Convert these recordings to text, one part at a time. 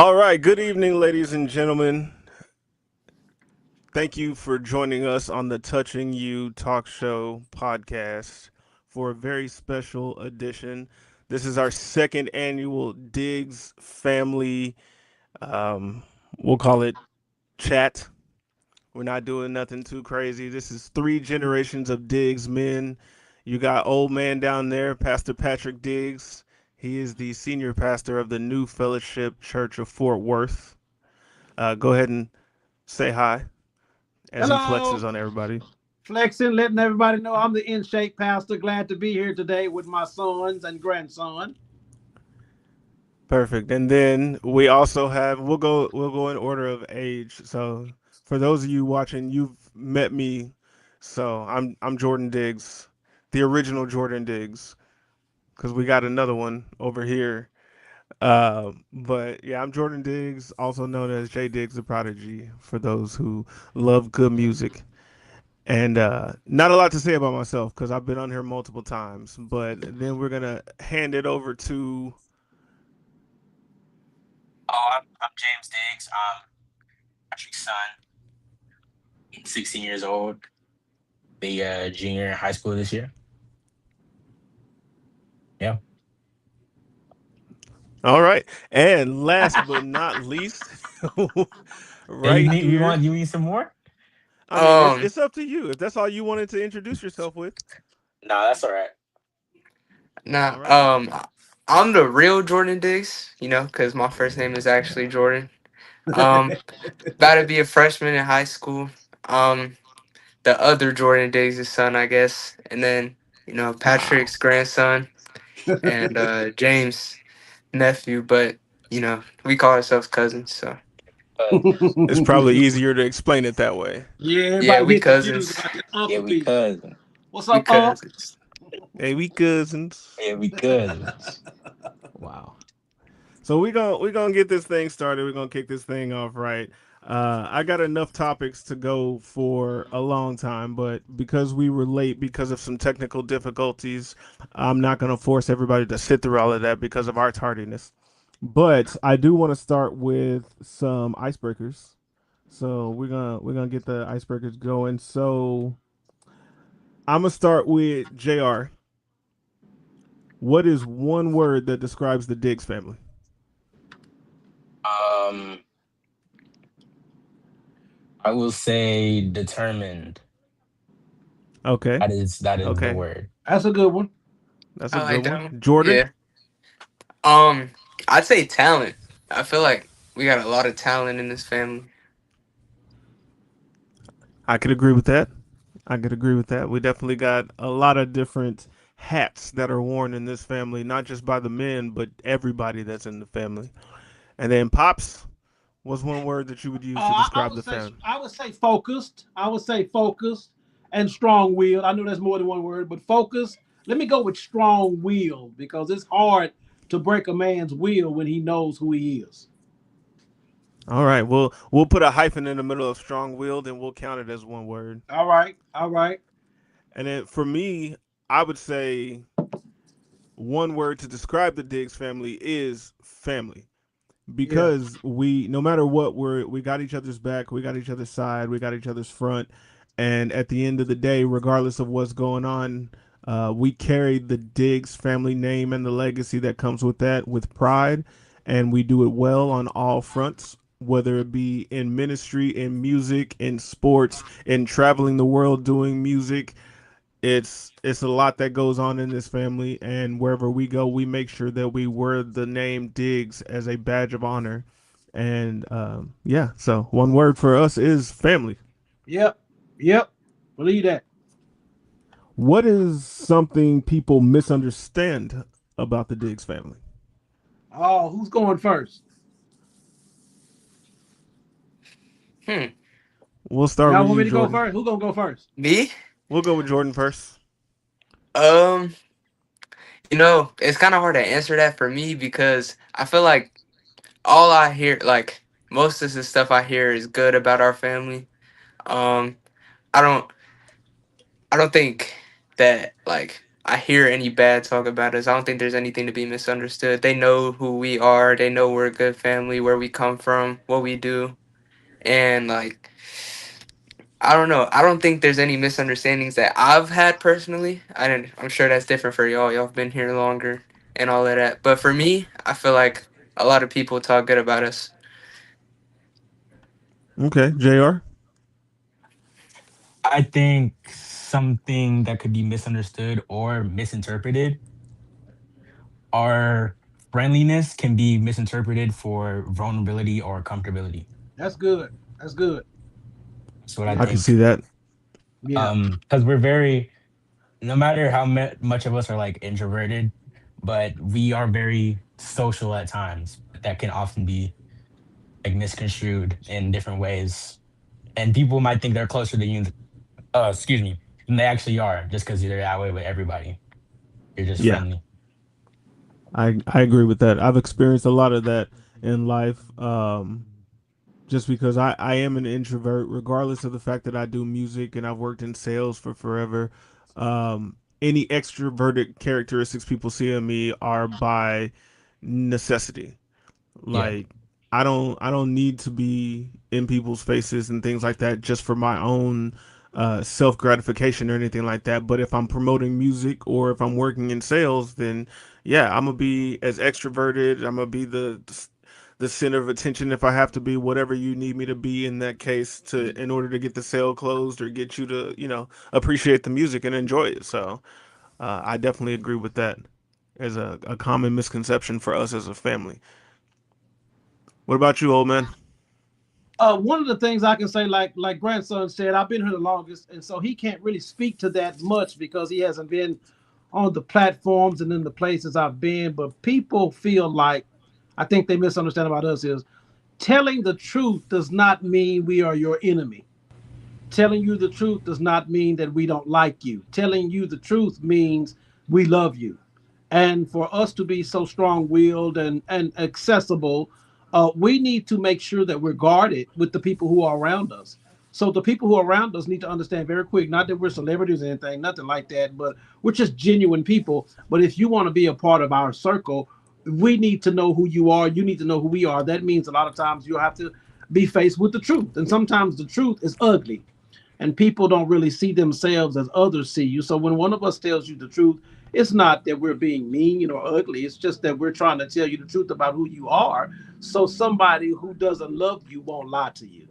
All right, good evening, ladies and gentlemen. Thank you for joining us on the Touching You Talk Show podcast for a very special edition. This is our second annual Diggs family, um, we'll call it chat. We're not doing nothing too crazy. This is three generations of Diggs men. You got old man down there, Pastor Patrick Diggs. He is the senior pastor of the New Fellowship Church of Fort Worth. Go ahead and say hi as he Hello, flexes on everybody. flexing, letting everybody know I'm the in shape pastor. Glad to be here today with my sons and grandson. Perfect. And then we also have we'll go in order of age. So for those of you watching, you've met me. So I'm Jordan Diggs, the original Jordan Diggs, because we got another one over here. But yeah, I'm Jordan Diggs, also known as J Diggs the Prodigy, for those who love good music. And not a lot to say about myself because I've been on here multiple times. But then we're gonna hand it over to. I'm James Diggs. I'm Patrick's son. I'm 16 years old. The junior in high school this year. Yeah. All right, and last but not least, Hey, right here. you need some more? I mean, it's Um, it's up to you if that's all you wanted to introduce yourself with. No, that's all right. nah, All right. I'm the real Jordan Diggs, because my first name is actually Jordan. Um, About to be a freshman in high school. Um, the other Jordan Diggs' son, I guess, and then Wow. Patrick's grandson and James' nephew, but we call ourselves cousins, so It's probably easier to explain it that way. Yeah, yeah, everybody we get confused cousins. about the Yeah, uncle we piece. cousins. What's We up, Unc? cousins. Hey, we cousins. Yeah, we cousins. Wow. So we gonna get this thing started. We're gonna kick this thing off right. I got enough topics to go for a long time, but because we were late because of some technical difficulties, I'm not gonna force everybody to sit through all of that because of our tardiness. But I do want to start with some icebreakers. So we're gonna get the icebreakers going. So I'm gonna start with Jr. What is one word that describes the Diggs family? Um, I will say determined. Okay, That is the okay, word. That's a good one. that's a I good like that one. one. Jordan. Yeah. Um, I'd say talent. I feel like we got a lot of talent in this family. I could agree with that. I could agree with that. We definitely got a lot of different hats that are worn in this family, not just by the men, but everybody that's in the family. And then pops was one word that you would use to I describe would the say family. I would say focused. I would say focused and strong-willed. I know that's more than one word, but focused. Let me go with strong-willed because it's hard to break a man's will when he knows who he is. All right, we'll put a hyphen in the middle of strong-willed, and we'll count it as one word. All right, all right. And then for me, I would say one word to describe the Diggs family is family. Yeah. Because we, no matter what, we got each other's back, we got each other's side, we got each other's front, and at the end of the day, regardless of what's going on, we carry the Diggs family name and the legacy that comes with that with pride, and we do it well on all fronts. Whether it be in ministry, in music, in sports, in traveling the world doing music, it's a lot that goes on in this family, and wherever we go, we make sure that we wear the name Diggs as a badge of honor. And yeah, so one word for us is family. Yep. Yep. Believe that. What is something people misunderstand about the Diggs family? Oh, who's going first? Hmm. We'll start Y'all with want you, me to go Jordan. first? Who's gonna go first? Me? We'll go with Jordan first. Um, it's kind of hard to answer that for me because I feel like all I hear, like most of the stuff I hear, is good about our family. Um, I don't, I don't think that like I hear any bad talk about us. I don't think there's anything to be misunderstood. They know who we are. They know we're a good family, where we come from, what we do, and like I don't know. I don't think there's any misunderstandings that I've had personally. I didn't. I'm sure that's different for y'all. Y'all have been here longer and all of that. But for me, I feel like a lot of people talk good about us. Okay, Jr. I think something that could be misunderstood or misinterpreted, our friendliness can be misinterpreted for vulnerability or comfortability. That's good. That's good. That's what I I Yeah. can think. see that. Yeah. Because we're very, no matter how much of us are like introverted, but we are very social at times. But that can often be like misconstrued in different ways, and people might think they're closer to you. Excuse me, than they actually are, just because you're that way with everybody. You're just Yeah, friendly. I agree with that. I've experienced a lot of that in life. Just because I am an introvert, regardless of the fact that I do music and I've worked in sales for forever. Any extroverted characteristics people see in me are by necessity. Yeah. Like I don't need to be in people's faces and things like that just for my own self gratification or anything like that. But if I'm promoting music or if I'm working in sales, then yeah, I'm gonna be as extroverted. I'm gonna be the center of attention if I have to be, whatever you need me to be in that case, to in order to get the sale closed or get you to appreciate the music and enjoy it. So I definitely agree with that as a common misconception for us as a family. What about you, old man? One of the things I can say, like grandson said, I've been here the longest, and so he can't really speak to that much because he hasn't been on the platforms and in the places I've been. But people feel like, I think they misunderstand about us is telling the truth does not mean we are your enemy. Telling you the truth does not mean that we don't like you. Telling you the truth means we love you. And for us to be so strong willed and accessible, we need to make sure that we're guarded with the people who are around us. So the people who are around us need to understand very quick, not that we're celebrities or anything, nothing like that, but we're just genuine people. But if you want to be a part of our circle, we need to know who you are. You need to know who we are. That means a lot of times you'll have to be faced with the truth. And sometimes the truth is ugly and people don't really see themselves as others see you. So when one of us tells you the truth, it's not that we're being mean or ugly. It's just that we're trying to tell you the truth about who you are. So somebody who doesn't love you won't lie to you.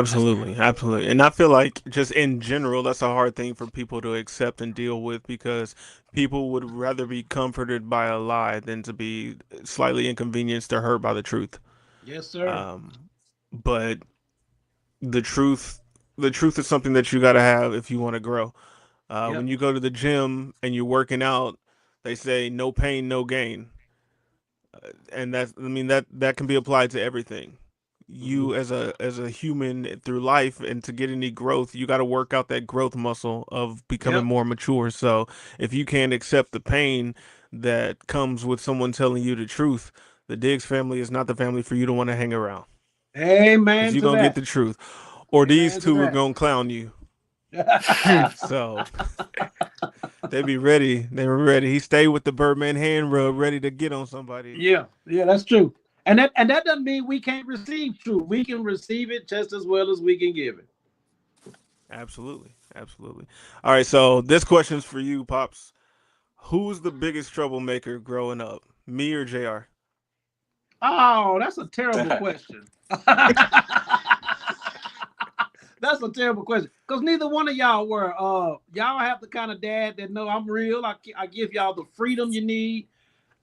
That's Absolutely, absolutely. And I feel like just in general, that's a hard thing for people to accept and deal with because people would rather be comforted by a lie than to be slightly inconvenienced or hurt by the truth. Yes, sir. Um, but the truth, the truth is something that you got to have if you want to grow. When Yep. you go to the gym and you're working out, they say no pain, no gain. And that's I mean that can be applied to everything. Mm-hmm. You as a human through life and to get any growth, you got to work out that growth muscle of becoming Yep. more mature. So if you can't accept the pain that comes with someone telling you the truth, the Diggs family is not the family for you to want to hang around because Amen you're to gonna get that. the truth, or these Amen to two are that. gonna clown you. So they be ready. They were ready. He stayed with the Birdman hand rub, ready to get on somebody. Yeah, yeah, that's true. And that doesn't mean we can't receive truth. We can receive it just as well as we can give it. Absolutely, absolutely. All right, so this question's for you, pops. Who's the biggest troublemaker growing up, me or Jr.? Oh, that's a terrible question. That's a terrible question because neither one of y'all were. Y'all have the kind of dad that know I'm real. I give y'all the freedom you need,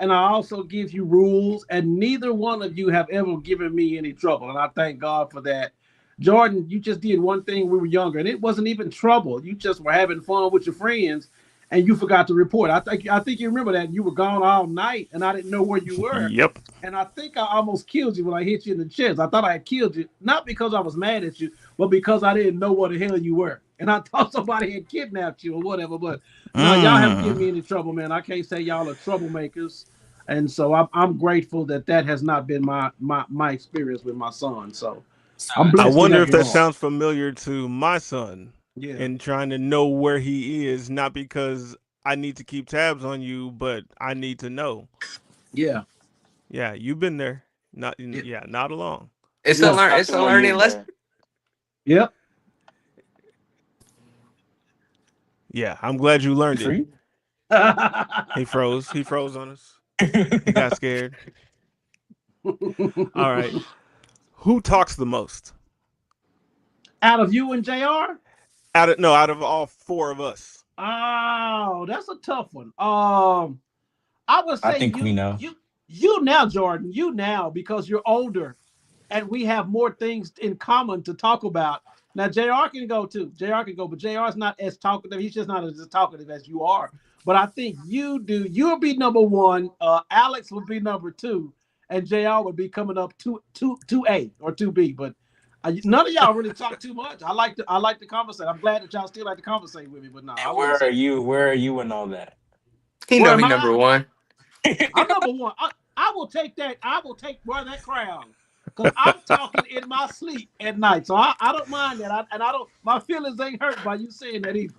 and I also give you rules. And neither one of you have ever given me any trouble, and I thank God for that. Jordan, you just did one thing when we were younger, and it wasn't even trouble. You just were having fun with your friends, and you forgot to report. I think you remember that you were gone all night, and I didn't know where you were. Yep. And I think I almost killed you when I hit you in the chest. I thought I had killed you, not because I was mad at you, but because I didn't know where the hell you were. And I thought somebody had kidnapped you or whatever. But no, y'all haven't given Mm. me any trouble, man. I can't say y'all are troublemakers. And so I'm grateful that that has not been my experience with my son. So so. I'm I blessed in wonder that if that regard. sounds familiar to my son. Yeah. and trying to know where he is, not because I need to keep tabs on you, but I need to know. Yeah. Yeah, you've been there. Not Yeah. yeah, not along. Yeah. Not It's too a long learning been lesson. there. Yep. Yeah, I'm glad you learned it. Free? He froze. He froze on us. He got scared. All right. Who talks the most? Out of you and Jr. Out of all four of us. Oh, that's a tough one. I would I say think we know. you now, Jordan, you now because you're older and we have more things in common to talk about. Now, JR can go too. JR can go, but JR is not as talkative. He's just not as talkative as you are. But I think you do. You'll be number one. Alex will be number two, and JR would be coming up two A or two B. But none of y'all really talk too much. I like to conversate. I'm glad that y'all still like to conversate with me. But no, I And wouldn't where say are that. you? Where are you in all that? He Where know am he I? number one. I'm number one. I will take that. I will take wear that crown because I'm talking in my sleep at night. So I don't mind that. And I don't. My feelings ain't hurt by you saying that either.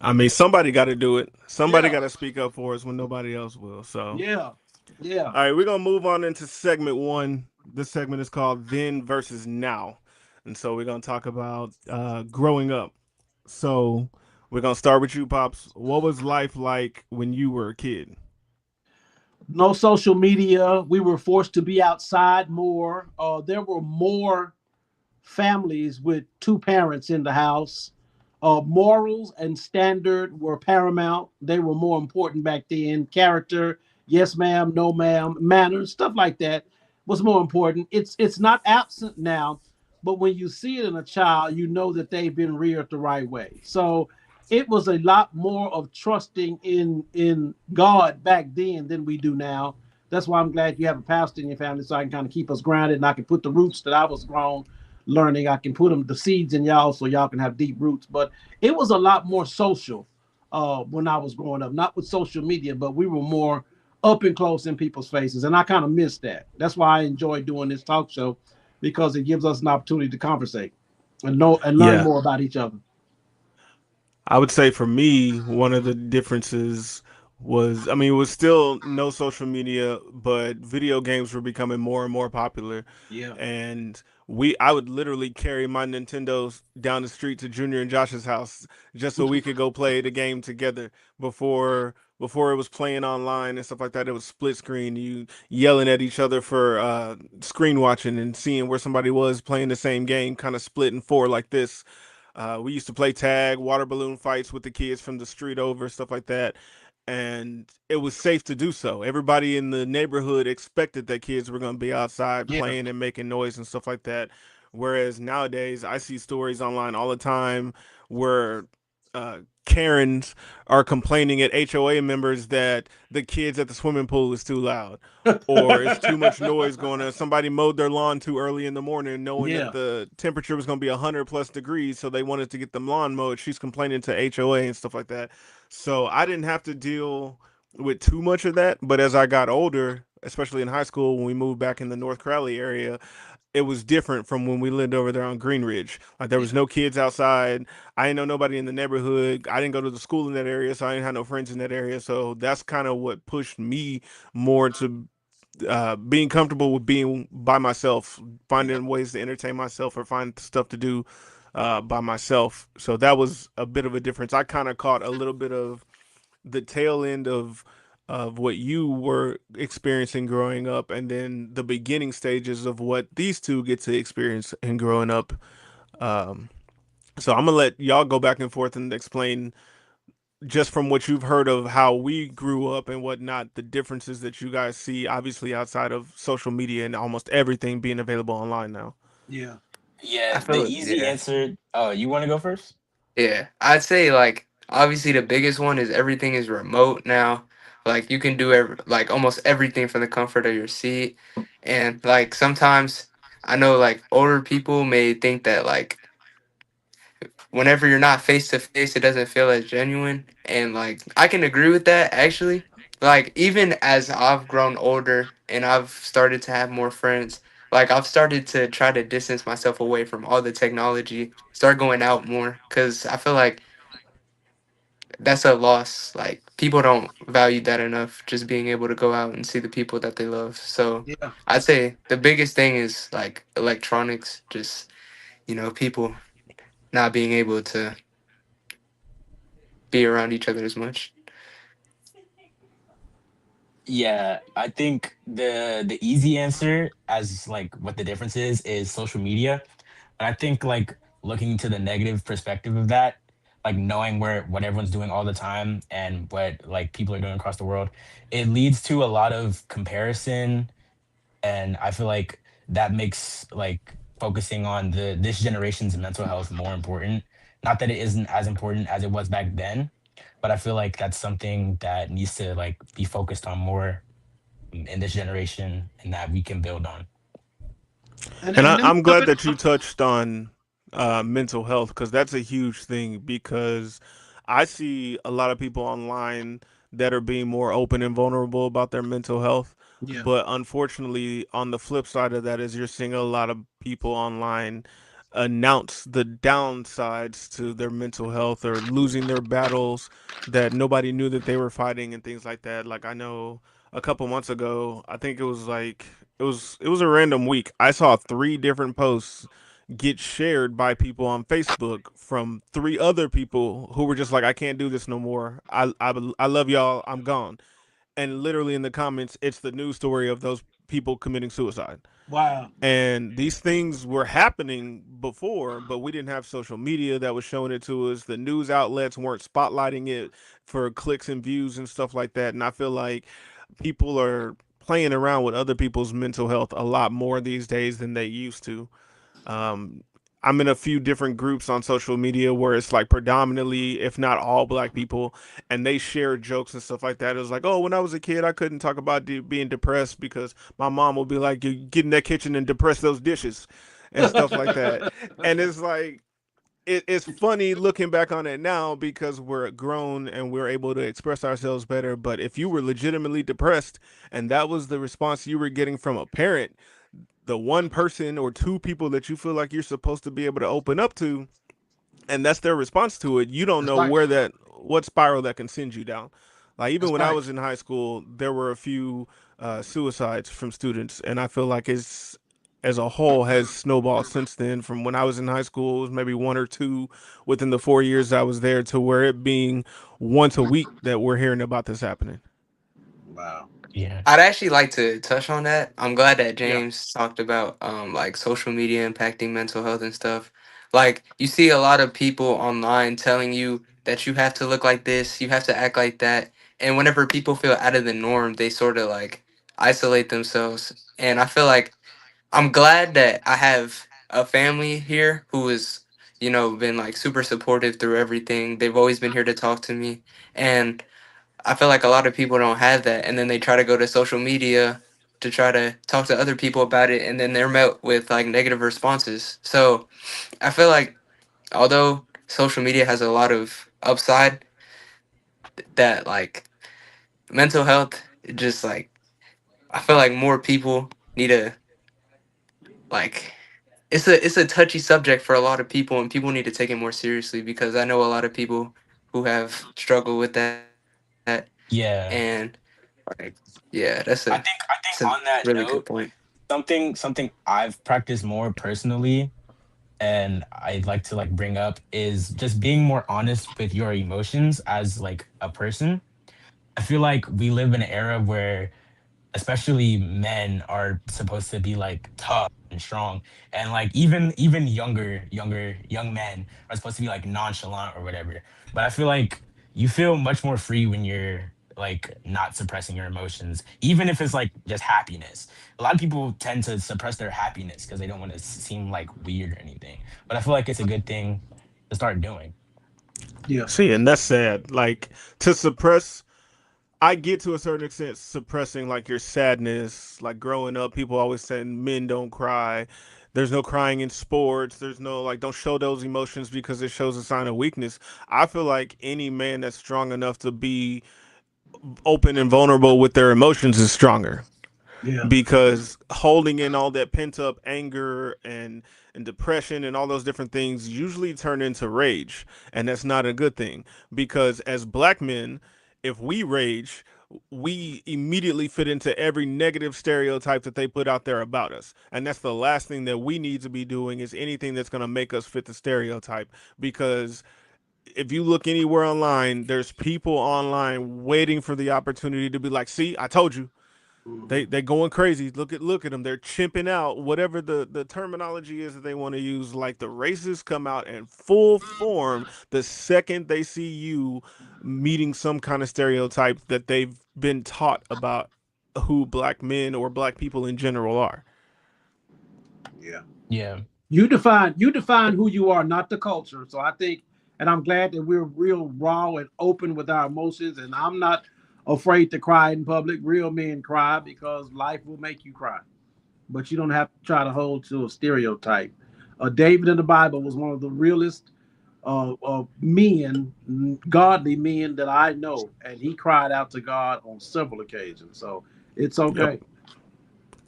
I mean, somebody got to do it. Somebody Yeah. got to speak up for us when nobody else will. So, Yeah. Yeah. all right, we're gonna move on into segment one. This segment is called "Then versus Now," and so we're gonna talk about growing up. So, we're gonna start with you, pops. What was life like when you were a kid? No social media. We were forced to be outside more. There were more families with two parents in the house. Morals and standard were paramount. They were more important back then. Character, yes ma'am, no ma'am, manners, stuff like that was more important. It's not absent now, but when you see it in a child, you know that they've been reared the right way. So it was a lot more of trusting in God back then than we do now. That's why I'm glad you have a pastor in your family, so I can kind of keep us grounded and I can put the roots that I was grown learning. I can put them the seeds in y'all so y'all can have deep roots. But it was a lot more social when I was growing up, not with social media, but we were more up and close in people's faces, and I kind of miss that. That's why I enjoy doing this talk show because it gives us an opportunity to conversate and know and learn Yeah, more about each other. I would say for me, one of the differences was, I mean, it was still no social media, but video games were becoming more and more popular. Yeah. And I would literally carry my Nintendos down the street to Junior and Josh's house just so we could go play the game together before it was playing online and stuff like that. It was split screen, you yelling at each other for screen watching and seeing where somebody was playing the same game, kind of split in four like this. We used to play tag, water balloon fights with the kids from the street over, stuff like that. And it was safe to do so. Everybody in the neighborhood expected that kids were going to be outside Yeah. playing and making noise and stuff like that. Whereas nowadays, I see stories online all the time where Karens are complaining at HOA members that the kids at the swimming pool is too loud or it's too much noise going on. Somebody mowed their lawn too early in the morning, knowing that Yeah. the temperature was going to be 100 plus degrees, so they wanted to get the lawn mowed. She's complaining to HOA and stuff like that. So I didn't have to deal with too much of that. But as I got older, especially in high school, when we moved back in the North Crowley area, it was different from when we lived over there on Green Ridge. Like there was Yeah. no kids outside. I didn't know nobody in the neighborhood. I didn't go to the school in that area, so I didn't have no friends in that area. So that's kind of what pushed me more to being comfortable with being by myself, Yeah. finding ways to entertain myself or find stuff to do by myself. So that was a bit of a difference. I kind of caught a little bit of the tail end of what you were experiencing growing up, and then the beginning stages of what these two get to experience in growing up. Um, so I'm gonna let y'all go back and forth and explain just from what you've heard of how we grew up and whatnot, the differences that you guys see, obviously outside of social media and almost everything being available online now. Yeah. Yeah, I the feel easy yeah. answer. Oh, you want to go first? Yeah. I'd say like obviously the biggest one is everything is remote now. Like you can do like almost everything from the comfort of your seat. And like sometimes I know like older people may think that like whenever you're not face to face, it doesn't feel as genuine. And like I can agree with that actually. Like even as I've grown older and I've started to have more friends, Like I've started to try to distance myself away from all the technology, start going out more, cuz I feel like that's a loss. Like people don't value that enough, just being able to go out and see the people that they love. So Yeah. I'd say the biggest thing is like electronics, just people not being able to be around each other as much. Yeah, I think the easy answer as like what the difference is social media. But I think like looking to the negative perspective of that, like knowing where what everyone's doing all the time and what like people are doing across the world, it leads to a lot of comparison. And I feel like that makes like focusing on the this generation's mental health more important. Not that it isn't as important as it was back then, but I feel like that's something that needs to like be focused on more in this generation and that we can build on. And And let me I'm jump glad that you in. touched on mental health because that's a huge thing. Because I see a lot of people online that are being more open and vulnerable about their mental health. Yeah. But unfortunately, on the flip side of that, is you're seeing a lot of people online announce the downsides to their mental health or losing their battles that nobody knew that they were fighting and things like that. Like I know a couple months ago, I think it was like it was a random week. I saw three different posts get shared by people on Facebook from three other people who were just like, I can't do this no more. I love y'all. I'm gone. And literally in the comments, it's the news story of those people committing suicide. Wow. And these things were happening before, but we didn't have social media that was showing it to us. The news outlets weren't spotlighting it for clicks and views and stuff like that. And I feel like people are playing around with other people's mental health a lot more these days than they used to. Um, I'm in a few different groups on social media where it's like predominantly, if not all, black people, and they share jokes and stuff like that. It was like, oh, when I was a kid, I couldn't talk about being depressed because my mom would be like, you get in that kitchen and depress those dishes and stuff like that. And it's like, it's funny looking back on it now because we're grown and we're able to express ourselves better. But if you were legitimately depressed and that was the response you were getting from a parent, the one person or two people that you feel like you're supposed to be able to open up to, and that's their response to it, you don't That's know right. what spiral that can send you down. Like even That's when I right. was in high school, there were a few suicides from students, and I feel like it's as a whole has snowballed since then. From when I was in high school, it was maybe one or two within the 4 years I was there to where it being once a week that we're hearing about this happening. Wow. Yeah. I'd actually like to touch on that. I'm glad that Yeah. James talked about like social media impacting mental health and stuff. Like you see a lot of people online telling you that you have to look like this, you have to act like that. And whenever people feel out of the norm, they sort of like isolate themselves. And I feel like I'm glad that I have a family here who is, been like super supportive through everything. They've always been here to talk to me. And I feel like a lot of people don't have that, and then they try to go to social media to try to talk to other people about it, and then they're met with like negative responses. So I feel like although social media has a lot of upside, that like mental health, it just like I feel like more people need to like it's a touchy subject for a lot of people, and people need to take it more seriously because I know a lot of people who have struggled with that, and Yeah. like yeah, that's a I think on really that good note, point. something I've practiced more personally and I'd like to like bring up is just being more honest with your emotions as like a person. I feel like we live in an era where especially men are supposed to be like tough and strong, and like even younger young men are supposed to be like nonchalant or whatever. But I feel like you feel much more free when you're like not suppressing your emotions, even if it's like just happiness. A lot of people tend to suppress their happiness because they don't want to seem like weird or anything, but I feel like it's a good thing to start doing. Yeah. See, and that's sad. Like to suppress, I get to a certain extent suppressing like your sadness. Like growing up, people always saying men don't cry. There's no crying in sports. There's no like don't show those emotions because it shows a sign of weakness. I feel like any man that's strong enough to be open and vulnerable with their emotions is stronger. Yeah. because holding in all that pent up anger and depression and all those different things usually turn into rage, and that's not a good thing because as black men, if we rage, we immediately fit into every negative stereotype that they put out there about us, and that's the last thing that we need to be doing is anything that's going to make us fit the stereotype because if you look anywhere online, there's people online waiting for the opportunity to be like, see, I told you, Mhm. they going crazy. Look at them. They're chimping out. Whatever the terminology is that they want to use. Like the racists come out in full form the second they see you meeting some kind of stereotype that they've been taught about who black men or black people in general are. Yeah. Yeah. You define who you are, not the culture. So I think, and I'm glad that we're real raw and open with our emotions. And I'm not afraid to cry in public. Real men cry because life will make you cry, but you don't have to try to hold to a stereotype. David in the Bible was one of the realest men, godly men that I know, and he cried out to God on several occasions. So it's Yep. okay.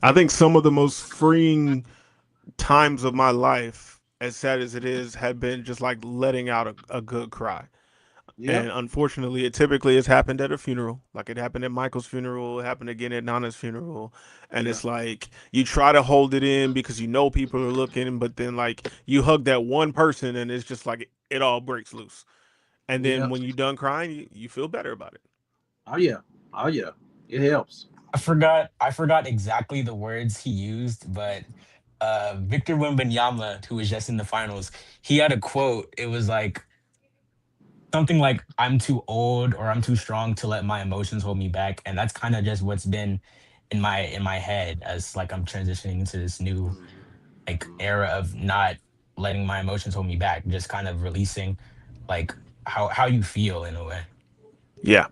I think some of the most freeing times of my life, as sad as it is, have been just like letting out a good cry. Yeah, And unfortunately, it typically has happened at a funeral. Like it happened at Michael's funeral, it happened again at Nana's funeral. And yeah, it's like you try to hold it in because you know people are looking, but then like you hug that one person and it's just like it all breaks loose. And yeah. then when you're done crying, you feel better about it. Oh yeah, oh yeah. It helps. I forgot exactly the words he used, but Victor Wembanyama, who was just in the finals, he had a quote. It was like something like "I'm too old" or "I'm too strong to let my emotions hold me back," and that's kind of just what's been in my head as like I'm transitioning into this new like era of not letting my emotions hold me back, just kind of releasing like how you feel in a way. Yeah.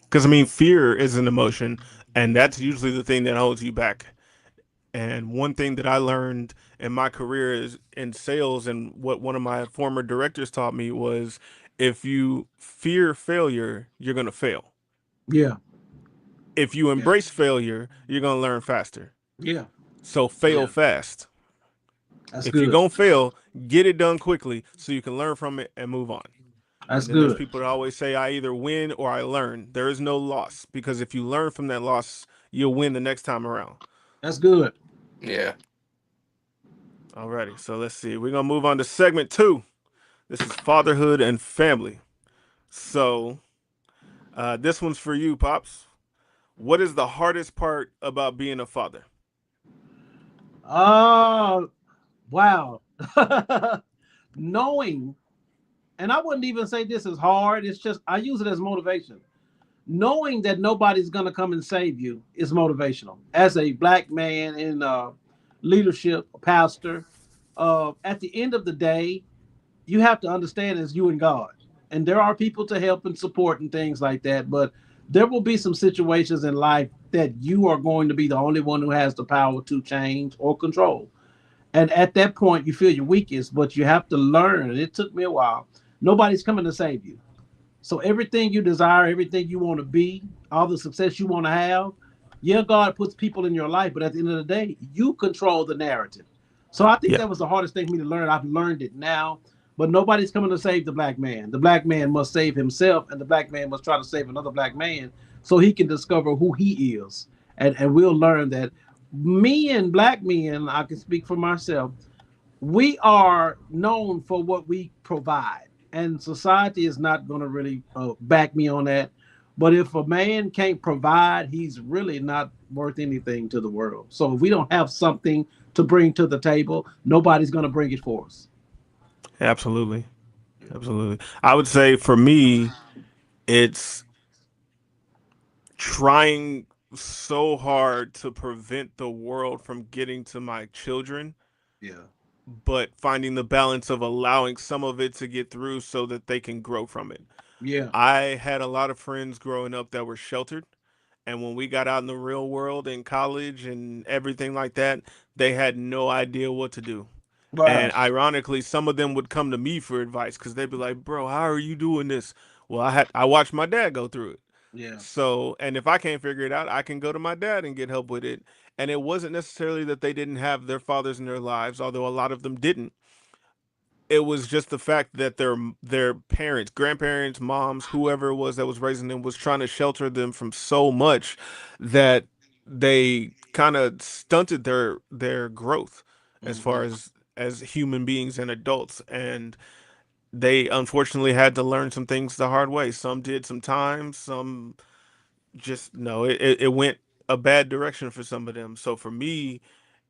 Because I mean, fear is an emotion, and that's usually the thing that holds you back. And one thing that I learned in my career is in sales, and what one of my former directors taught me was if you fear failure, you're going to fail. Yeah, If you yeah, embrace failure, you're going to learn faster. yeah, So fail yeah. fast. That's If you're good. going to fail, get it done quickly so you can learn from it and move on. That's And then there's good. people that always say, I either win or I learn. There is no loss because if you learn from that loss, you'll win the next time around. That's good. Yeah. Alrighty, so let's see. We're going to move on to segment two. This is fatherhood and family. So, this one's for you, Pops. What is the hardest part about being a father? Oh, wow. Knowing, and I wouldn't even say this is hard. It's just I use it as motivation. Knowing that nobody's gonna come and save you is motivational. As a black man in leadership, a pastor, at the end of the day, you have to understand it's you and God. And there are people to help and support and things like that. But there will be some situations in life that you are going to be the only one who has the power to change or control. And at that point, you feel your weakest, but you have to learn. And it took me a while. Nobody's coming to save you. So everything you desire, everything you want to be, all the success you want to have, yeah, God puts people in your life, but at the end of the day, you control the narrative. So I think Yeah, that was the hardest thing for me to learn. I've learned it now, but nobody's coming to save the black man. The black man must save himself, and the black man must try to save another black man so he can discover who he is. And we'll learn that me and black men, I can speak for myself, we are known for what we provide, and society is not going to really back me on that. But if a man can't provide, he's really not worth anything to the world. So if we don't have something to bring to the table, nobody's going to bring it for us. absolutely. Absolutely. I would say for me, it's trying so hard to prevent the world from getting to my children, Yeah, but finding the balance of allowing some of it to get through so that they can grow from it. yeah, I had a lot of friends growing up that were sheltered. And when we got out in the real world in college and everything like that, they had no idea what to do. wow, And ironically, some of them would come to me for advice because they'd be like, "Bro, how are you doing this?" Well, I watched my dad go through it. Yeah. So, and if I can't figure it out, I can go to my dad and get help with it. And it wasn't necessarily that they didn't have their fathers in their lives, although a lot of them didn't. It was just the fact that their parents, grandparents, moms, whoever it was that was raising them was trying to shelter them from so much that they kind of stunted their growth as far Hmm. as human beings and adults. And they unfortunately had to learn some things the hard way. Some did some time, some just no, it went a bad direction for some of them. So for me,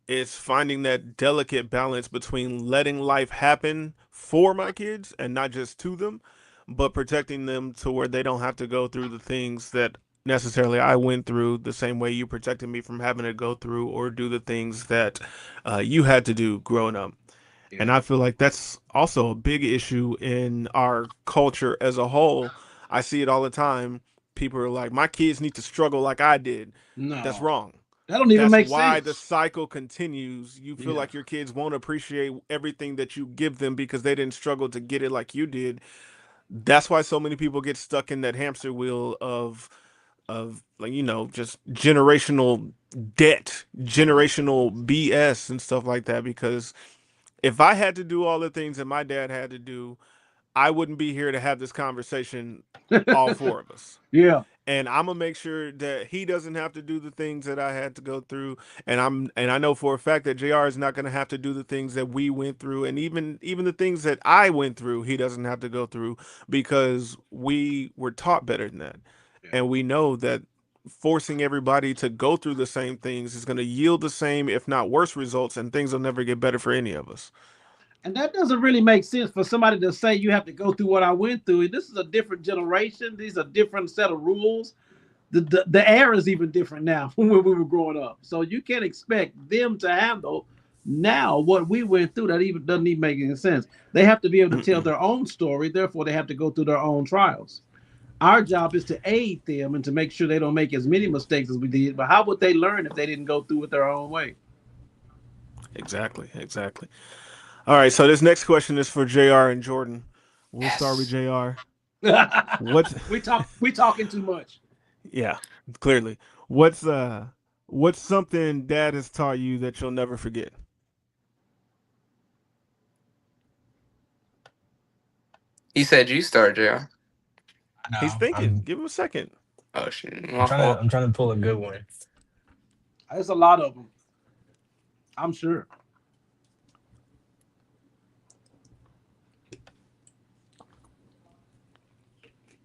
it's finding that delicate balance between letting life happen for my kids and not just to them, but protecting them to where they don't have to go through the things that necessarily I went through the same way you protected me from having to go through or do the things that you had to do growing up. And Yeah. I feel like that's also a big issue in our culture as a whole. I see it all the time. People are like, my kids need to struggle like I did. That's No, wrong. that don't even That's make why the sense. cycle continues. You feel Yeah. like your kids won't appreciate everything that you give them because they didn't struggle to get it like you did. That's why so many people get stuck in that hamster wheel of like just generational debt, generational BS and stuff like that because if I had to do all the things that my dad had to do, I wouldn't be here to have this conversation, all four of us. Yeah. And I'm gonna make sure that he doesn't have to do the things that I had to go through. And I know for a fact that JR is not gonna have to do the things that we went through, and even the things that I went through, he doesn't have to go through because we were taught better than that, Yeah. and we know that forcing everybody to go through the same things is going to yield the same, if not worse, results, and things will never get better for any of us. And that doesn't really make sense for somebody to say you have to go through what I went through. This is a different generation. These are different set of rules. The air is even different now from when we were growing up. So you can't expect them to handle now what we went through. That even doesn't even make any sense. They have to be able to tell Mm-mm. their own story. Therefore, they have to go through their own trials. Our job is to aid them and to make sure they don't make as many mistakes as we did. But how would they learn if they didn't go through it their own way? Exactly, exactly. All right, so this next question is for JR and Jordan. We'll start with Yes. JR. What's We talking too much. yeah, clearly. What's what's something dad has taught you that you'll never forget? He said you start, JR. He's No, thinking. Give him a second. Oh shit, my fault. I'm trying to pull a good one. There's a lot of them. I'm sure.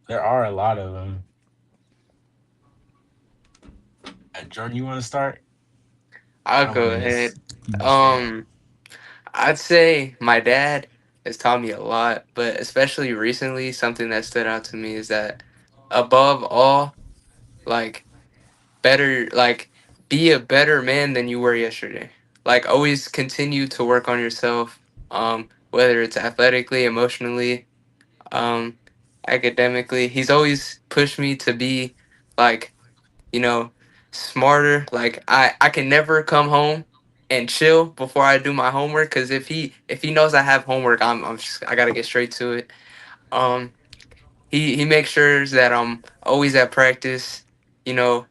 There are a lot of them. Jordan, you want to start? I I'll don't want go to miss ahead. too much good. Um, I'd say my dad has taught me a lot, but especially recently, something that stood out to me is that above all, like like be a better man than you were yesterday. Like always continue to work on yourself, whether it's athletically, emotionally, um, academically. He's always pushed me to be like, you know, smarter. Like I can never come home and chill before I do my homework because if he knows I have homework, I gotta get straight to it. Um, he makes sure that I'm always at practice, you know,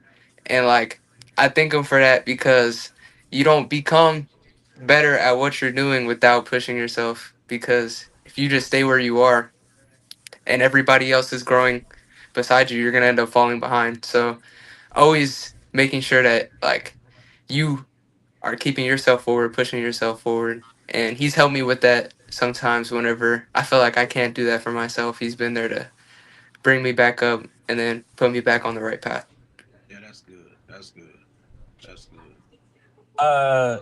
and like I thank him for that because you don't become better at what you're doing without pushing yourself because if you just stay where you are and everybody else is growing beside you, you're gonna end up falling behind. So always making sure that like you are keeping yourself forward, pushing yourself forward. And he's helped me with that sometimes whenever I feel like I can't do that for myself. He's been there to bring me back up and then put me back on the right path. Yeah, that's good. That's good. That's good. Uh,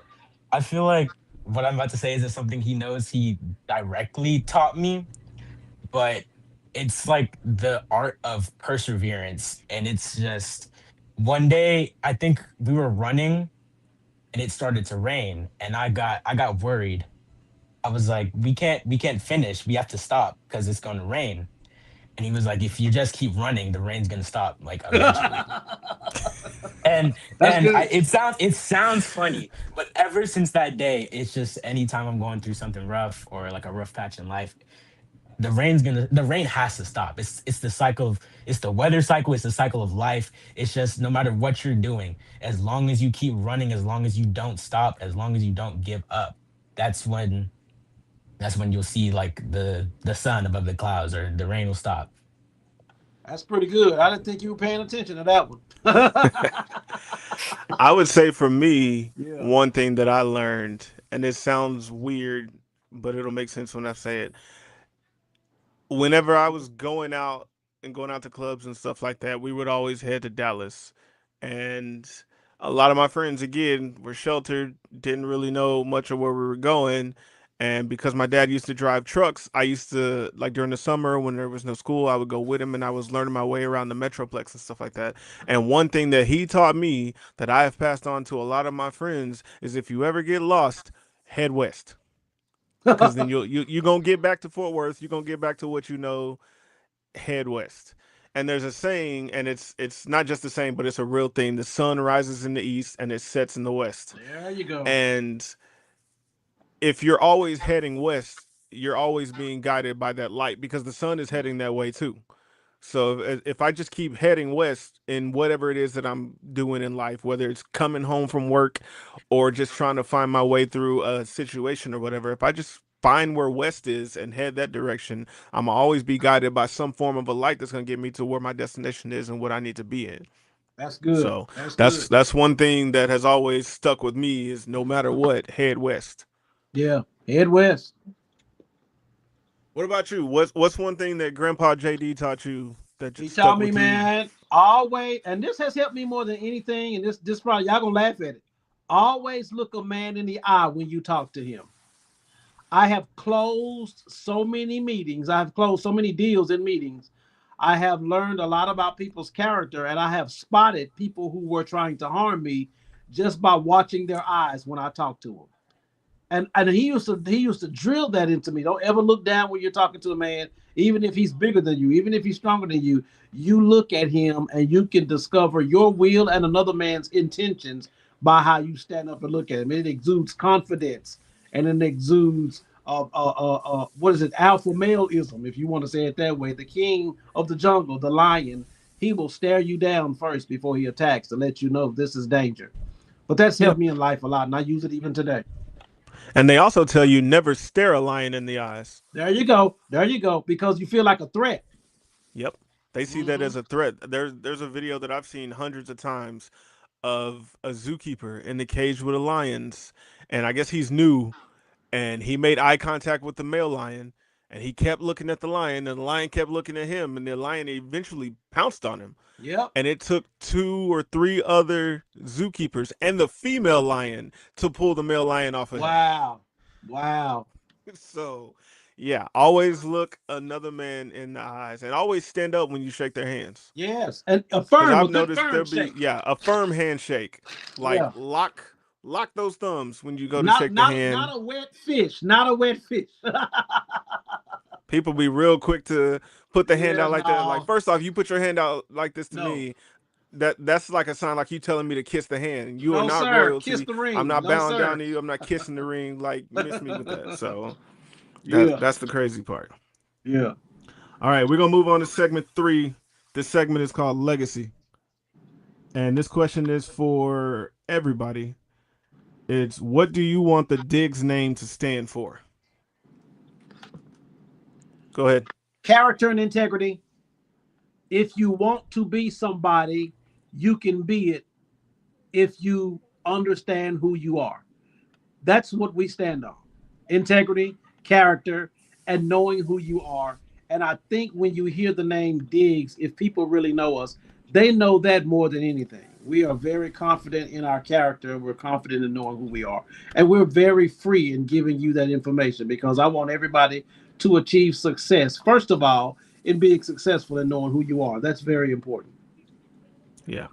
I feel like what I'm about to say isn't something he knows he directly taught me, but it's like the art of perseverance. And it's just one day, I think we were running and it started to rain, and I got worried. I was like, we can't finish. We have to stop because it's going to rain. And he was like, if you just keep running, the rain's going to stop like eventually. That's And good. it sounds funny, but ever since that day, it's just anytime I'm going through something rough or like a rough patch in life, the rain has to stop. It's the cycle of it's the weather cycle, it's the cycle of life. It's just no matter what you're doing, as long as you keep running, as long as you don't stop, as long as you don't give up, that's when that's when you'll see like the sun above the clouds or the rain will stop. That's pretty good. I didn't think you were paying attention to that one. I would say for me, Yeah. one thing that I learned, and it sounds weird, but it'll make sense when I say it. Whenever I was going out to clubs and stuff like that, we would always head to Dallas. And a lot of my friends, again, were sheltered, didn't really know much of where we were going. And because my dad used to drive trucks, I used to, like during the summer when there was no school, I would go with him and I was learning my way around the Metroplex and stuff like that. And one thing that he taught me that I have passed on to a lot of my friends is if you ever get lost, head west. Because then you're gonna get back to Fort Worth, you're gonna get back to what you know, head west. And there's a saying, and it's not just a saying, but it's a real thing. The sun rises in the east and it sets in the west. There you go. And if you're always heading west, you're always being guided by that light because the sun is heading that way too. So if I just keep heading west in whatever it is that I'm doing in life, whether it's coming home from work or just trying to find my way through a situation or whatever, if I just find where west is and head that direction, I'm always be guided by some form of a light that's going to get me to where my destination is and what I need to be in. That's good. So That's that's good. that's one thing that has always stuck with me is no matter what, head west. Yeah. Head west. What about you? What's one thing that Grandpa JD taught you that He just taught stuck me, with you? man, always, and this has helped me more than anything. And this probably y'all gonna laugh at it. Always look a man in the eye when you talk to him. I have closed so many meetings. I have closed so many deals in meetings. I have learned a lot about people's character, and I have spotted people who were trying to harm me just by watching their eyes when I talk to them. And he used to drill that into me. Don't ever look down when you're talking to a man, even if he's bigger than you, even if he's stronger than you. You look at him and you can discover your will and another man's intentions by how you stand up and look at him. It exudes confidence and it exudes what is it, alpha maleism, if you want to say it that way. The king of the jungle, the lion, he will stare you down first before he attacks to let you know this is danger. But that's Yeah. helped me in life a lot, and I use it even today. And they also tell you never stare a lion in the eyes. There you go. There you go. Because you feel like a threat. Yep. They see that Hmm. as a threat. There's a video that I've seen hundreds of times of a zookeeper in the cage with the lions, and I guess he's new, and he made eye contact with the male lion, and he kept looking at the lion, and the lion kept looking at him, and the lion eventually pounced on him. Yep. And it took two or three other zookeepers and the female lion to pull the male lion off of him. Wow. Wow. So, yeah, always look another man in the eyes and always stand up when you shake their hands. Yes. And Cuz a I've good noticed firm there'll be shake. a firm handshake. Like Yeah. lock those thumbs when you go to Not shake the not not hand. a wet fish. Not a wet fish. People be real quick to put the hand Yeah, out like that. Like no. first off, you put your hand out like this to No. me, that's like a sign like you telling me to kiss the hand. You are No, not sir. Kiss royalty. the I'm ring. not No, bowing down sir. to you. I'm not kissing the ring. Like miss me with that. So Yeah. that's the crazy part. Yeah. All right, we're gonna move on to segment three. This segment is called Legacy, and this question is for everybody. It's what do you want the Diggs name to stand for? Go ahead. Character and integrity. If you want to be somebody, you can be it if you understand who you are. That's what we stand on: integrity, character, and knowing who you are. And I think when you hear the name Diggs, if people really know us, they know that more than anything. We are very confident in our character. We're confident in knowing who we are. And we're very free in giving you that information because I want everybody to achieve success, first of all, in being successful in knowing who you are. That's very important. Yeah.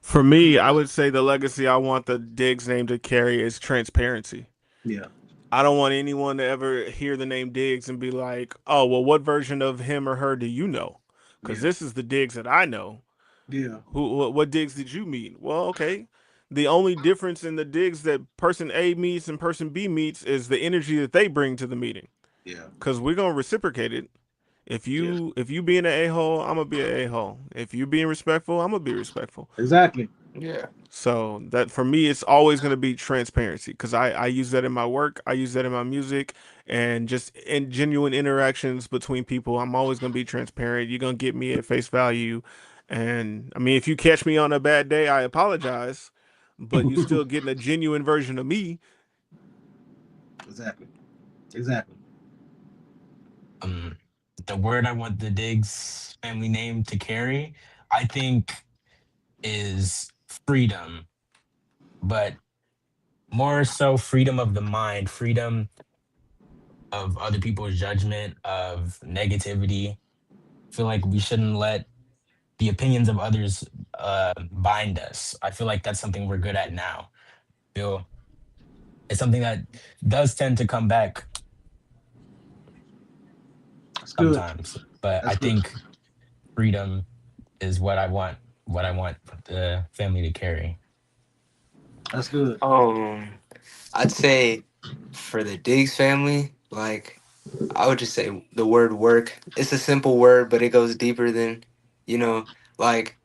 For me, I would say the legacy I want the Diggs name to carry is transparency. Yeah. I don't want anyone to ever hear the name Diggs and be like, "Oh, well, what version of him or her do you know?" Because Yeah. this is the Diggs that I know. Yeah. What Diggs did you meet? Well, okay. The only difference in the Diggs that person A meets and person B meets is the energy that they bring to the meeting. Yeah. because we're gonna reciprocate it. If Yeah. you being an a hole, I'm gonna be an a hole. If you being respectful, I'm gonna be respectful. Exactly. Yeah. So that for me, it's always going to be transparency because I use that in my work, I use that in my music, and just in genuine interactions between people. I'm always going to be transparent. You're going to get me at face value, and I mean, if you catch me on a bad day, I apologize, but you still getting a genuine version of me. Exactly. Exactly. Um, the word I want the Diggs family name to carry, I think, is freedom, but more so freedom of the mind, freedom of other people's judgment, of negativity. I feel like we shouldn't let the opinions of others bind us. I feel like that's something we're good at now. I feel it's something that does tend to come back That's good. sometimes, but I That's good. think freedom is what I want the family to carry. That's good. Um, I'd say for the Diggs family, like I would just say the word work. It's a simple word, but it goes deeper than, you know, like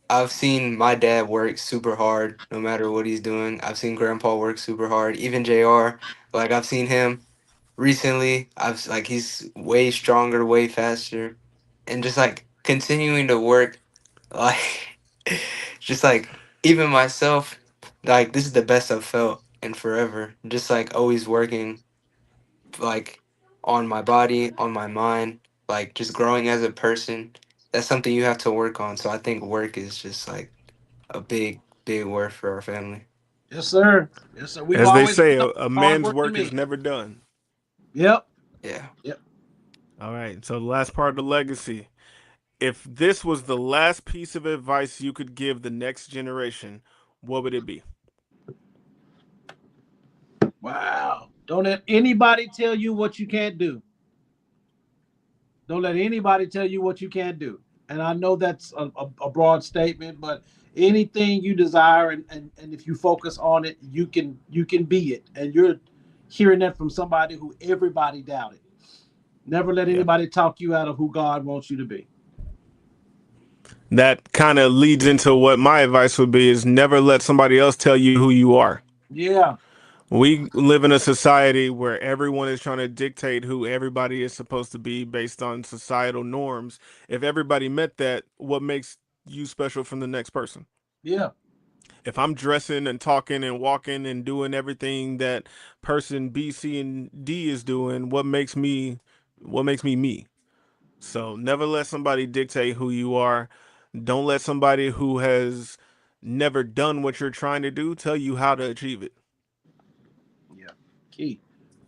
I've seen my dad work super hard no matter what he's doing. I've seen grandpa work super hard. Even JR, like I've seen him recently. I've like he's way stronger, way faster. And just like continuing to work like just like even myself, like this is the best I've felt in forever. Just like always working like on my body, on my mind, like just growing as a person. That's something you have to work on. So I think work is just like a big, big word for our family. Yes, sir. Yes, sir. We've As they always been say, known a for man's hardworking work men. is never done. Yep. Yeah. Yep. All right, so the last part of the legacy. If this was the last piece of advice you could give the next generation, what would it be? Wow. Don't let anybody tell you what you can't do. Don't let anybody tell you what you can't do. And I know that's a broad statement, but anything you desire and if you focus on it, you can be it. And you're hearing that from somebody who everybody doubted. Never let Yeah. anybody talk you out of who God wants you to be. That kind of leads into what my advice would be is never let somebody else tell you who you are. Yeah. We live in a society where everyone is trying to dictate who everybody is supposed to be based on societal norms. If everybody met that, what makes you special from the next person? Yeah. If I'm dressing and talking and walking and doing everything that person B, C, and D is doing, what makes me me? So never let somebody dictate who you are. Don't let somebody who has never done what you're trying to do tell you how to achieve it. Yeah. Key.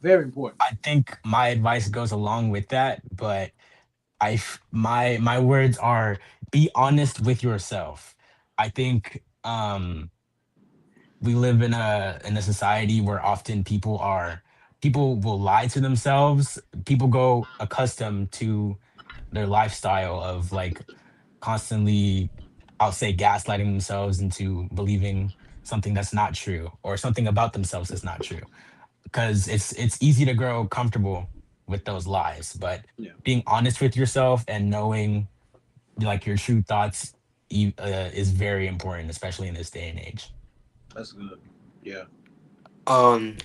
Very important. I think my advice goes along with that, but my words are be honest with yourself. I think we live in a society where often people will lie to themselves. People go accustomed to their lifestyle of like constantly, I'll say, gaslighting themselves into believing something that's not true or something about themselves that's not true, because it's easy to grow comfortable with those lies. But Yeah. being honest with yourself and knowing like your true thoughts is very important, especially in this day and age. That's good. Yeah.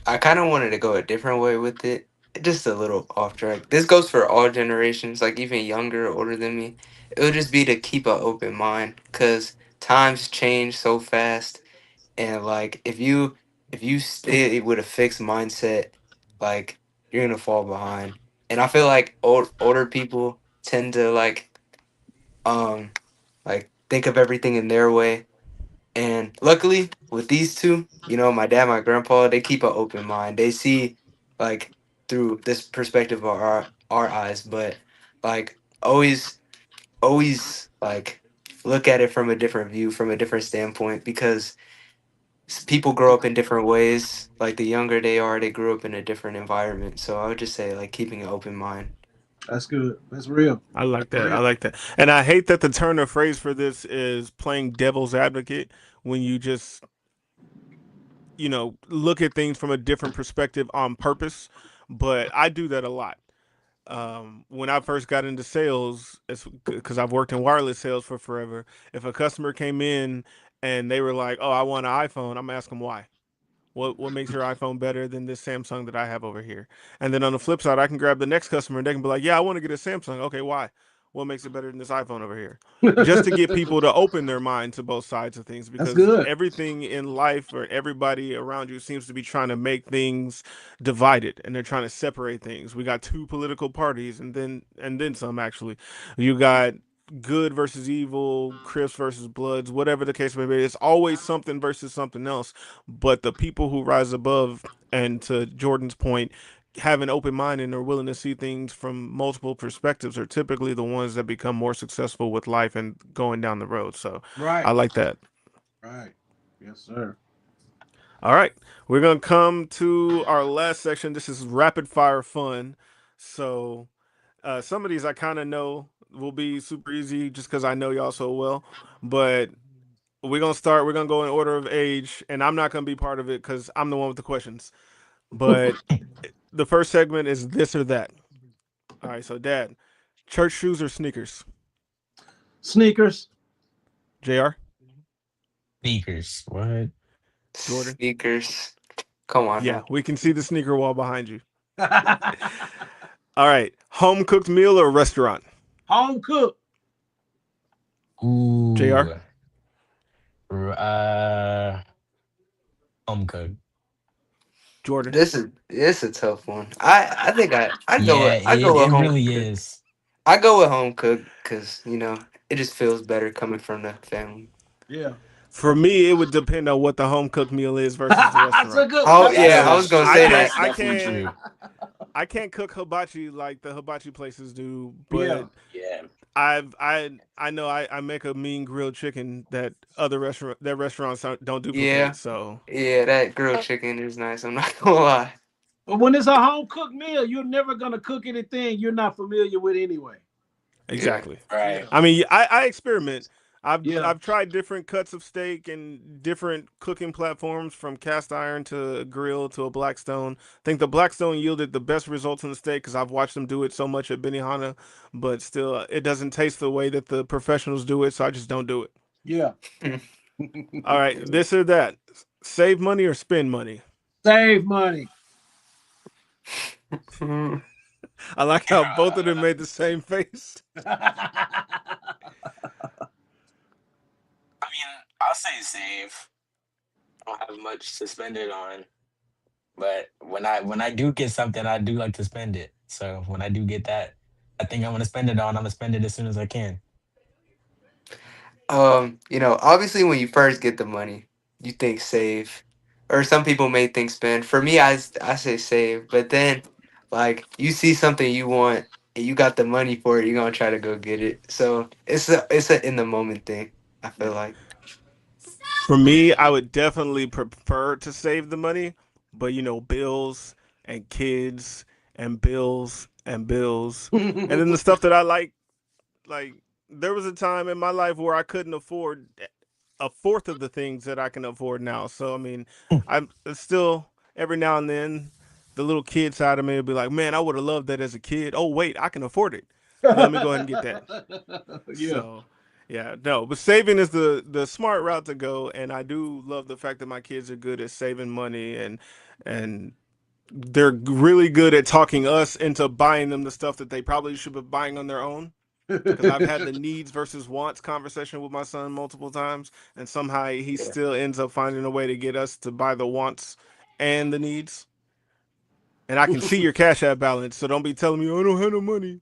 I kind of wanted to go a different way with it, just a little off track. This goes for all generations, like even younger or older than me. It would just be to keep an open mind, cause times change so fast, and like if you stay with a fixed mindset, like you're gonna fall behind. And I feel like older people tend to um think of everything in their way, and luckily, with these two, my dad, my grandpa, they keep an open mind. They see like through this perspective of our eyes, but like always like look at it from a different view, from a different standpoint, because people grow up in different ways. Like the younger they are, they grew up in a different environment. So I would just say like keeping an open mind. That's good. That's real. I like That's that. I real. like that. And I hate that the turn of phrase for this is playing devil's advocate when you just, look at things from a different perspective on purpose. But I do that a lot. when I first got into sales, it's because I've worked in wireless sales for forever. If a customer came in and they were like, "Oh, I want an iPhone," I'm asking why. What makes your iPhone better than this Samsung that I have over here? And then on the flip side, I can grab the next customer and they can be like, "Yeah, I want to get a Samsung." Okay, why? What makes it better than this iPhone over here? Just to get people to open their mind to both sides of things, That's because good. everything in life or everybody around you seems to be trying to make things divided, and they're trying to separate things. We got two political parties and then some actually. You got good versus evil, Crips versus Bloods, whatever the case may be. It's always something versus something else. But the people who rise above, and to Jordan's point, have an open mind and are willing to see things from multiple perspectives are typically the ones that become more successful with life and going down the road. So I Right. like that. Right. Yes, sir. All right. We're going to come to our last section. This is rapid fire fun. So some of these I kind of know will be super easy just because I know y'all so well. But we're going to start. We're going to go in order of age. And I'm not going to be part of it because I'm the one with the questions. But the first segment is this or that. All right. So, Dad, church shoes or sneakers? Sneakers. JR? Sneakers. What? Jordan? Sneakers. Come on Yeah, now. we can see the sneaker wall behind you. All right. Home cooked meal or restaurant? Home cook. JR? Ooh. Uh, home cooked. Jordan? This a tough one. I think I go Yeah, with I go with it home really cook. is. I go with home cook because it just feels better coming from the family. Yeah. For me, it would depend on what the home cooked meal is versus the That's a restaurant. good one. Oh That's a yeah, good I one. was That's gonna I say can't, that. that's I definitely can't, true. I can't cook hibachi like the hibachi places do, Yeah. but Yeah. I know I make a mean grilled chicken that restaurants don't duplicate. Yeah, So yeah, that grilled chicken is nice. I'm not gonna lie. But when it's a home cooked meal, you're never gonna cook anything you're not familiar with anyway. Yeah. exactly. Yeah. Right. I mean, I experiment. Yeah. I've tried different cuts of steak and different cooking platforms, from cast iron to a grill to a Blackstone. I think the Blackstone yielded the best results in the steak because I've watched them do it so much at Benihana, but still, it doesn't taste the way that the professionals do it, so I just don't do it. Yeah. All right, this or that. Save money or spend money? Save money. I like how both of them made the same face. I mean, I'll say save. I don't have much to spend it on, but when I Do get something, I do like to spend it. So when I do get that, I think I'm gonna spend it on. I'm gonna spend it as soon as I can. Obviously when you first get the money, you think save, or some people may think spend. For me, I say save, but then like you see something you want and you got the money for it, you're gonna try to go get it. So it's a in the moment thing. I feel like. For me, I would definitely prefer to save the money, but bills and kids and bills and bills. And then the stuff that I like there was a time in my life where I couldn't afford a fourth of the things that I can afford now. So I mean, I'm still every now and then the little kid side of me will be like, "Man, I would have loved that as a kid. Oh, wait, I can afford it. Let me go ahead and get that." Yeah. So, yeah, no, but saving is the smart route to go, and I do love the fact that my kids are good at saving money, and they're really good at talking us into buying them the stuff that they probably should be buying on their own. Because I've had the needs versus wants conversation with my son multiple times, and somehow he Yeah. still ends up finding a way to get us to buy the wants and the needs. And I can see your Cash App balance, so don't be telling me, "Oh, I don't have no money."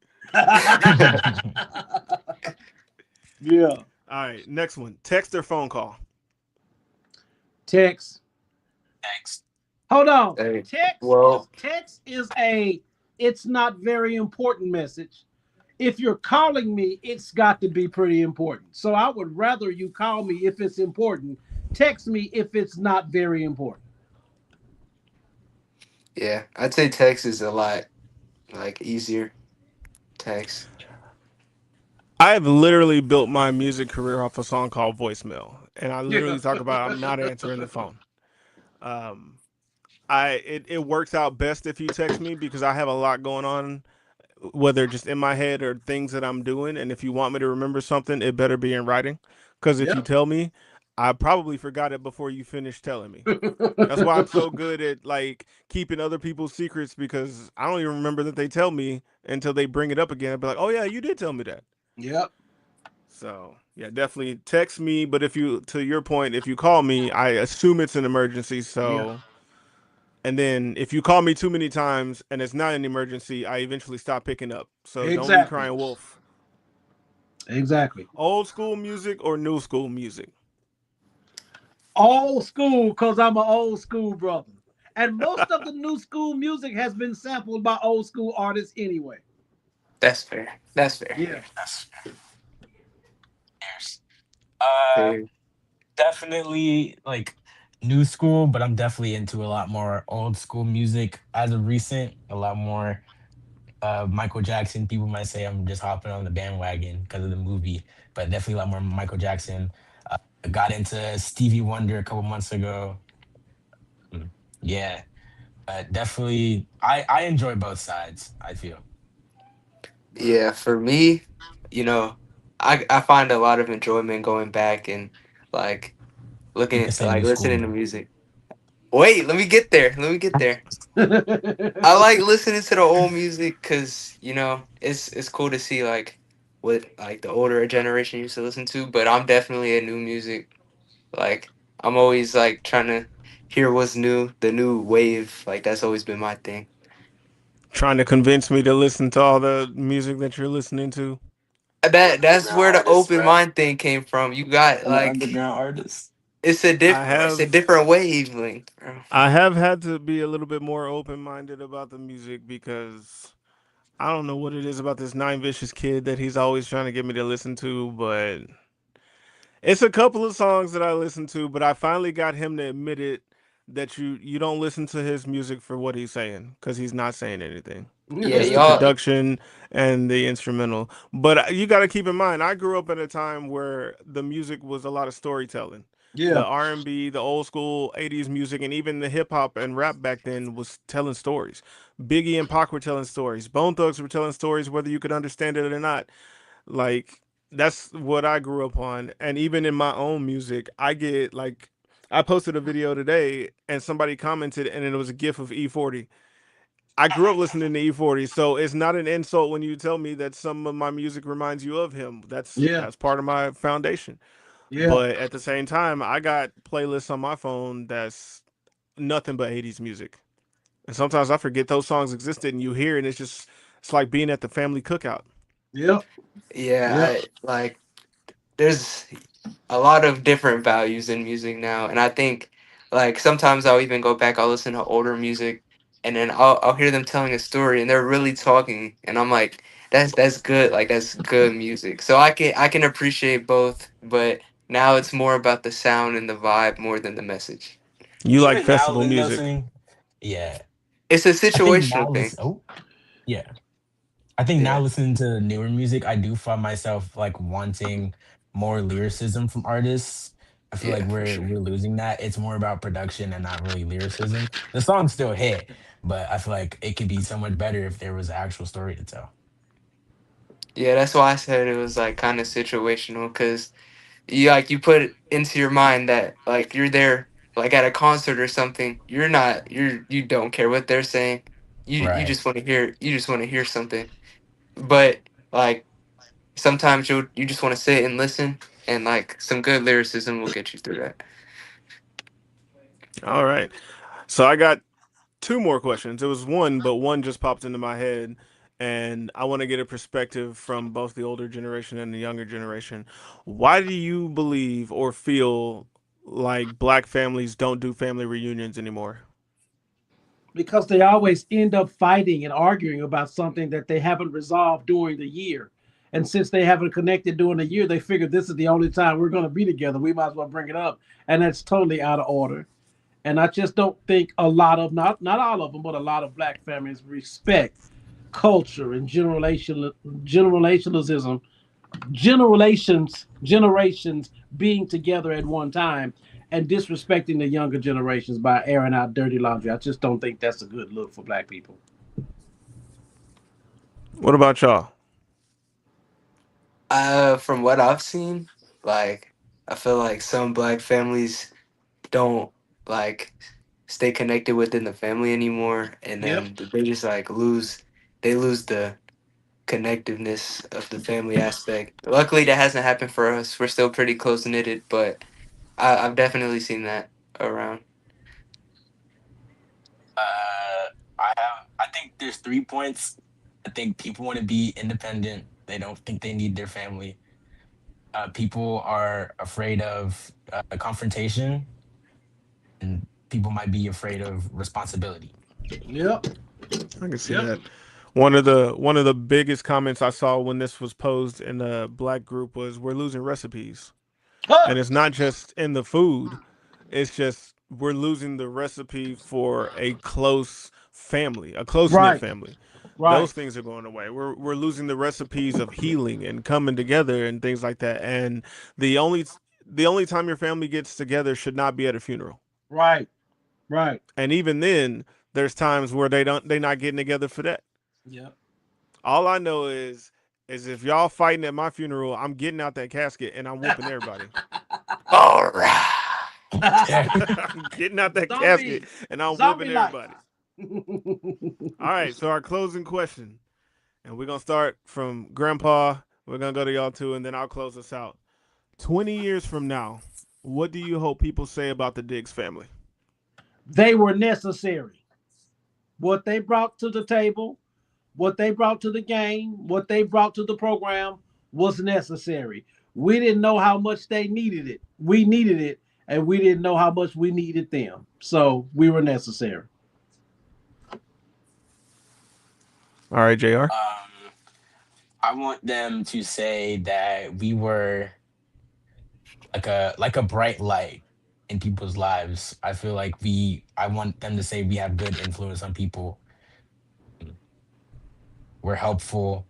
Yeah. All right, next one: text or phone call. Text. text. Hold on. Hey, Text is well, text is a it's not very important message. If you're calling me, it's got to be pretty important. So I would rather you call me if it's important. Text me if it's not very important. yeah, I'd say text is a lot like easier. Text. I have literally built my music career off a song called Voicemail, and I Yeah. literally talk about I'm not answering the phone. Um, it works out best if you text me because I have a lot going on whether just in my head or things that I'm doing. And if you want me to remember something, it better be in writing. Because if you Yep. tell me, I probably forgot it before you finish telling me. That's why I'm so good at like keeping other people's secrets because I don't even remember that they tell me until they bring it up again. I'll be like, oh yeah, you did tell me that. Yep. So yeah, definitely text me. But if you, to your point, if you call me, I assume it's an emergency. Yeah. So, and then if you call me too many times and it's not an emergency, I eventually stop picking up. So don't be Exactly. crying wolf. Exactly. Old school music or new school music? Old school, cause I'm an old school brother. And most of the new school music has been sampled by old school artists anyway. That's fair. That's fair. Yeah. That's fierce. Uh, Fair. Definitely like new school, but I'm definitely into a lot more old school music as of recent. A lot more Michael Jackson. People might say I'm just hopping on the bandwagon because of the movie, but definitely a lot more Michael Jackson. I got into Stevie Wonder a couple months ago. Mm, yeah, definitely. I enjoy both sides. I feel Yeah, for me, you know, I find a lot of enjoyment going back and like you looking can at say like new school listening to though. music. Wait, let me get there. Let me get there. I like listening to the old music because it's cool to see like what like the older generation used to listen to. But I'm definitely a new music. Like I'm always like trying to hear what's new, the new wave. Like that's always been my thing. Trying to convince me to listen to all the music that you're listening to? That's Underground where the artists, open bro. mind thing came from. You got I'm an like underground artist. I it's a have different wavelength, bro. I have had to be a little bit more open minded about the music because I don't know what it is about this Nine Vicious kid that he's always trying to get me to listen to, but it's a couple of songs that I listen to, but I finally got him to admit it that you don't listen to his music for what he's saying because he's not saying anything. Yeah, It's the y'all. production and the instrumental. But you got to keep in mind, I grew up at a time where the music was a lot of storytelling. The Yeah. R&B, the old school 80s music, and even the hip hop and rap back then was telling stories. Biggie and Pac were telling stories. Bone Thugs were telling stories, whether you could understand it or not. Like that's what I grew up on. And even in my own music, I get like I posted a video today and somebody commented and it was a gif of E40. I grew up listening to E40, so it's not an insult when you tell me that some of my music reminds you of him. Yeah. That's part of my foundation. Yeah. But at the same time, I got playlists on my phone that's nothing but 80s music. And sometimes I forget those songs existed and you hear it and it's like being at the family cookout. Yep. Yeah, Yep. I like. There's a lot of different values in music now, and I think like sometimes I'll even go back. I'll listen to older music, and then I'll hear them telling a story, and they're really talking, and I'm like, that's good. Like that's good music. So I can appreciate both, but now it's more about the sound and the vibe more than the message. You like Even now, festival music. listening, yeah, It's a I think now situational thing. listen. Oh, yeah. I think now Yeah. listening to newer music, I do find myself like wanting more lyricism from artists. I feel like Yeah, for we're sure. losing that. It's more about production and not really lyricism. The songs still hit, but I feel like it could be so much better if there was an actual story to tell. Yeah, that's why I said it was like kind of situational because you put it into your mind that like you're there like at a concert or something. You don't care what they're saying. You Right. just want to hear something. But like sometimes you just want to sit and listen, and like some good lyricism will get you through that. All right. So I got two more questions. It was one, but one just popped into my head. And I want to get a perspective from both the older generation and the younger generation. Why do you believe or feel like black families don't do family reunions anymore? Because they always end up fighting and arguing about something that they haven't resolved during the year. And since they haven't connected during the year, they figured this is the only time we're going to be together. We might as well bring it up. And that's totally out of order. And I just don't think a lot of, not all of them, but a lot of black families respect culture and generationalism, generations being together at one time and disrespecting the younger generations by airing out dirty laundry. I just don't think that's a good look for black people. What about y'all? From what I've seen, like I feel like some black families don't like stay connected within the family anymore, and Yep. then they just like lose the connectiveness of the family aspect. Luckily, that hasn't happened for us. We're still pretty close knitted, but I've definitely seen that around. I think there's 3 points. I think people want to be independent. They don't think they need their family. People are afraid of confrontation, and people might be afraid of responsibility. Yep. I can see Yep. that. One of the biggest comments I saw when this was posed in the black group was, "We're losing recipes," Huh. and it's not just in the food. It's just we're losing the recipe for a close family, a close knit Right. family. Right. Those things are going away. We're losing the recipes of healing and coming together and things like that. And the only the only time your family gets together should not be at a funeral. Right. Right. And even then, there's times where they're not getting together for that. Yep. All I know is if y'all fighting at my funeral, I'm getting out that casket and I'm whooping everybody. All right. Yeah. I'm getting out that casket Zombie. and I'm Zombie whooping life. everybody. All right, so our closing question, and we're gonna start from Grandpa. We're gonna go to y'all too, and then I'll close us out. 20 years from now, what do you hope people say about the Diggs family? They were necessary. What they brought to the table, what they brought to the game, what they brought to the program was necessary. We didn't know how much they needed it. We needed it, and we didn't know how much we needed them. So we were necessary. All right, Jr. Um, I want them to say that we were like a bright light in people's lives. I feel like I want them to say we have good influence on people. We're helpful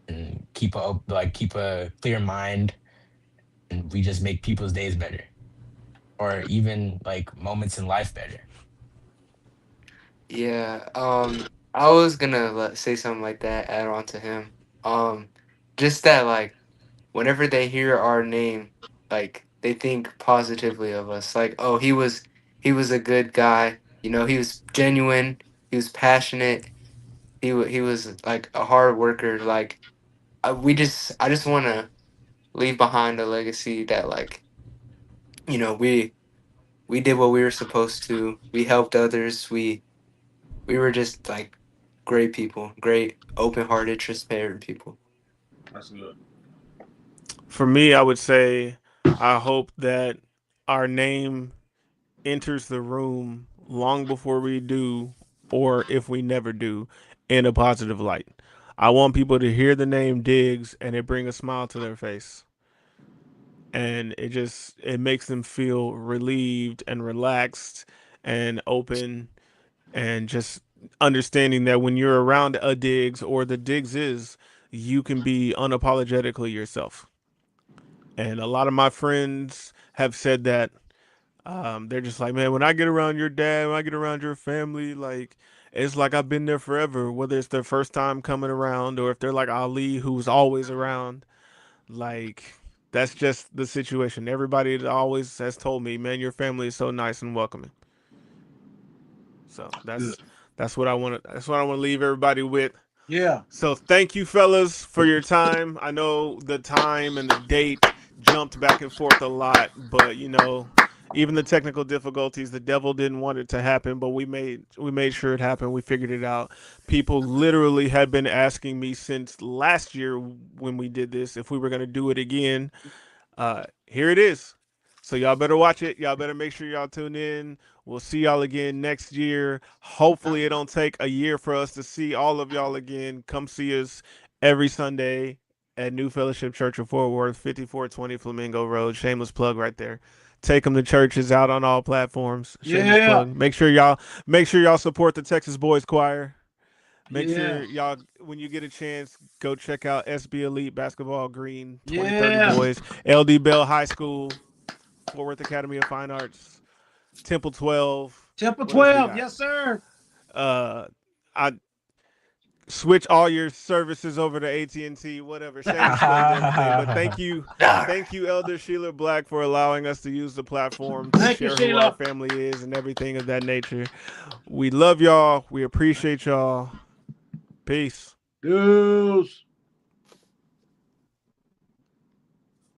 and keep a clear mind, and we just make people's days better, or even like moments in life better. Yeah. I was gonna say something like that. Add on to him. Um, just that like whenever they hear our name, like they think positively of us. Like, oh, he was a good guy. You know, he was genuine. He was passionate. He was like a hard worker. Like, I just want to leave behind a legacy that like we did what we were supposed to. We helped others. We were just like great people, great open hearted, transparent people. That's good. For me, I would say I hope that our name enters the room long before we do, or if we never do, in a positive light. I want people to hear the name Diggs and it bring a smile to their face. And it makes them feel relieved and relaxed and open and just understanding that when you're around a Diggs or the Diggs is, you can be unapologetically yourself. And a lot of my friends have said that. They're just like, man, when I get around your dad, when I get around your family, like it's like I've been there forever. Whether it's their first time coming around or if they're like Ali, who's always around, like that's just the situation. Everybody always has told me, man, your family is so nice and welcoming. So Good. that's what I want to that's what I want to leave everybody with. Yeah. So thank you, fellas, for your time. I know the time and the date jumped back and forth a lot, but even the technical difficulties, the devil didn't want it to happen, but we made sure it happened. We figured it out. People literally had been asking me since last year when we did this if we were going to do it again. Here it is. So y'all better watch it. Y'all better make sure y'all tune in. We'll see y'all again next year. Hopefully it don't take a year for us to see all of y'all again. Come see us every Sunday at New Fellowship Church of Fort Worth, 5420 Flamingo Road. Shameless plug right there. Take them to churches out on all platforms. Shameless Yeah. plug. Make sure y'all support the Texas Boys Choir. Make Yeah. sure y'all, when you get a chance, go check out SB Elite Basketball Green 2030 Yeah. Boys, LD Bell High School, Fort Worth Academy of Fine Arts, Temple 12. Temple What else we 12. got? Yes, sir. Uh, I switch all your services over to AT&T, whatever. Shameless plug and everything. But Alright. thank you, Elder Sheila Black, for allowing us to use the platform to Thank you, share who our Sheila. family is and everything of that nature. We love y'all. We appreciate y'all. Peace. Deuce.